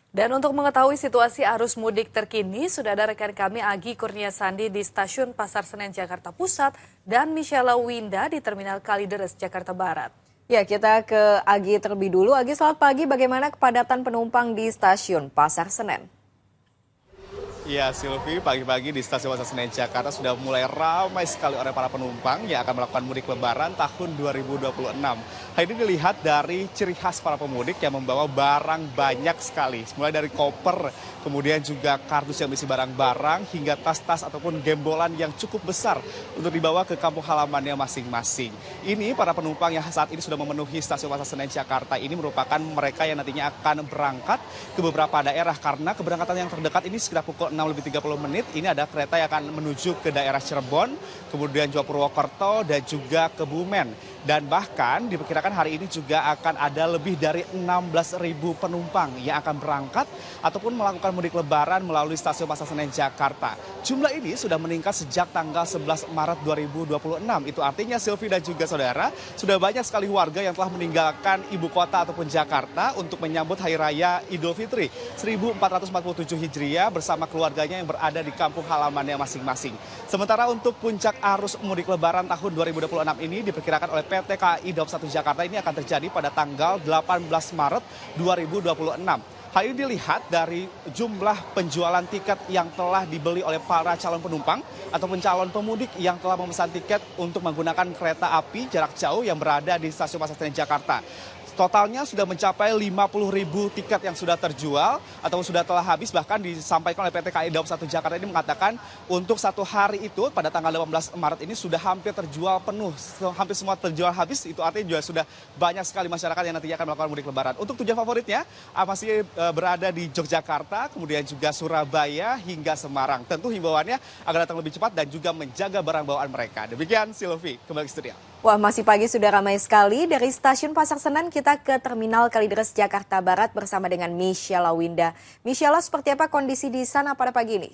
Dan untuk mengetahui situasi arus mudik terkini, sudah ada rekan kami Agi Kurniasandi di Stasiun Pasar Senen Jakarta Pusat dan Michela Winda di Terminal Kalideres Jakarta Barat. Ya, kita ke Agi terlebih dulu. Agi, selamat pagi. Bagaimana kepadatan penumpang di Stasiun Pasar Senen? Ya, Silvi, pagi-pagi di Stasiun Pasar Senen Jakarta sudah mulai ramai sekali oleh para penumpang yang akan melakukan mudik lebaran tahun 2026. Hal ini dilihat dari ciri khas para pemudik yang membawa barang banyak sekali. Mulai dari koper, kemudian juga kardus yang berisi barang-barang, hingga tas-tas ataupun gembolan yang cukup besar untuk dibawa ke kampung halamannya masing-masing. Ini para penumpang yang saat ini sudah memenuhi Stasiun Pasar Senen Jakarta ini merupakan mereka yang nantinya akan berangkat ke beberapa daerah. Karena keberangkatan yang terdekat ini sekitar pukul 6:30. Ini ada kereta yang akan menuju ke daerah Cirebon, kemudian juga Purwokerto dan juga Kebumen. Dan bahkan diperkirakan hari ini juga akan ada lebih dari 16.000 penumpang yang akan berangkat ataupun melakukan mudik lebaran melalui Stasiun Pasar Senen Jakarta. Jumlah ini sudah meningkat sejak tanggal 11 Maret 2026. Itu artinya Silvi dan juga saudara, sudah banyak sekali warga yang telah meninggalkan ibu kota ataupun Jakarta untuk menyambut Hari Raya Idul Fitri 1447 Hijriah bersama keluarganya yang berada di kampung halamannya masing-masing. Sementara untuk puncak arus mudik lebaran tahun 2026 ini diperkirakan oleh PT KAI Daup 1 Jakarta ini akan terjadi pada tanggal 18 Maret 2026. Hal ini dilihat dari jumlah penjualan tiket yang telah dibeli oleh para calon penumpang ataupun calon pemudik yang telah memesan tiket untuk menggunakan kereta api jarak jauh yang berada di Stasiun Pasar Senen Jakarta. Totalnya sudah mencapai 50.000 tiket yang sudah terjual atau sudah telah habis. Bahkan disampaikan oleh PT KAI Daup 1 Jakarta ini mengatakan untuk satu hari itu pada tanggal 18 Maret ini sudah hampir terjual penuh. Hampir semua terjual habis, itu artinya juga sudah banyak sekali masyarakat yang nantinya akan melakukan mudik lebaran. Untuk tujuan favoritnya masih berada di Yogyakarta, kemudian juga Surabaya hingga Semarang. Tentu himbauannya agar datang lebih cepat dan juga menjaga barang bawaan mereka. Demikian Silvi, kembali ke studio. Wah, masih pagi sudah ramai sekali. Dari Stasiun Pasar Senen kita ke Terminal Kalideres Jakarta Barat bersama dengan Michela Winda. Michela, seperti apa kondisi di sana pada pagi ini?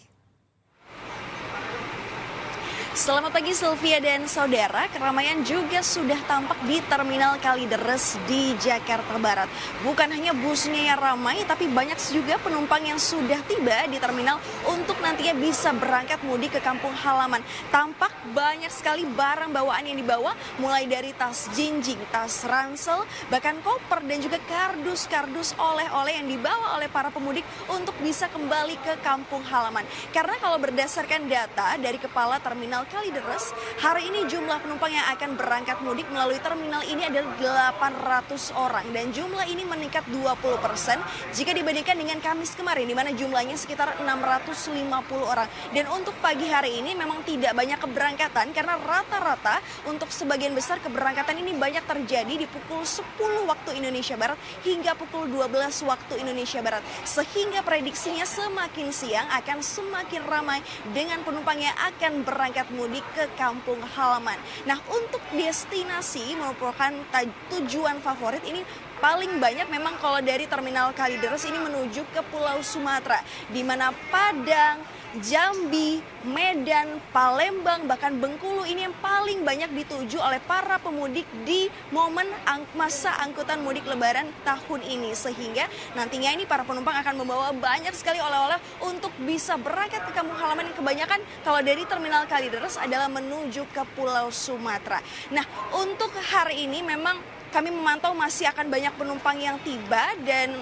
Selamat pagi Sylvia dan saudara, keramaian juga sudah tampak di Terminal Kalideres di Jakarta Barat. Bukan hanya busnya yang ramai, tapi banyak juga penumpang yang sudah tiba di terminal untuk nantinya bisa berangkat mudik ke kampung halaman. Tampak banyak sekali barang bawaan yang dibawa, mulai dari tas jinjing, tas ransel, bahkan koper dan juga kardus-kardus oleh-oleh yang dibawa oleh para pemudik untuk bisa kembali ke kampung halaman. Karena kalau berdasarkan data dari Kepala Terminal Kalideres, hari ini jumlah penumpang yang akan berangkat mudik melalui terminal ini adalah 800 orang dan jumlah ini meningkat 20% jika dibandingkan dengan Kamis kemarin di mana jumlahnya sekitar 650 orang. Dan untuk pagi hari ini memang tidak banyak keberangkatan karena rata-rata untuk sebagian besar keberangkatan ini banyak terjadi di pukul 10 waktu Indonesia Barat hingga pukul 12 waktu Indonesia Barat. Sehingga prediksinya semakin siang akan semakin ramai dengan penumpang yang akan berangkat mudik ke kampung halaman. Nah, untuk destinasi merupakan tujuan favorit ini paling banyak memang kalau dari Terminal Kalideres ini menuju ke Pulau Sumatera, di mana Padang, Jambi, Medan, Palembang, bahkan Bengkulu ini yang paling banyak dituju oleh para pemudik di momen masa angkutan mudik lebaran tahun ini. Sehingga nantinya ini para penumpang akan membawa banyak sekali oleh-oleh untuk bisa berangkat ke kampung halaman yang kebanyakan kalau dari Terminal Kalideres adalah menuju ke Pulau Sumatera. Nah, untuk hari ini memang kami memantau masih akan banyak penumpang yang tiba dan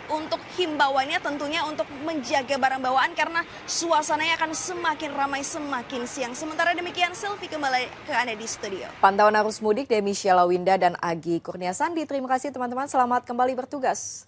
untuk himbauannya tentunya untuk menjaga barang bawaan karena suasananya akan semakin ramai semakin siang. Sementara demikian, Sylvie kembali ke Anda di studio. Pantauan arus mudik dari Michela Winda dan Agi Kurniasandi. Terima kasih teman-teman, selamat kembali bertugas.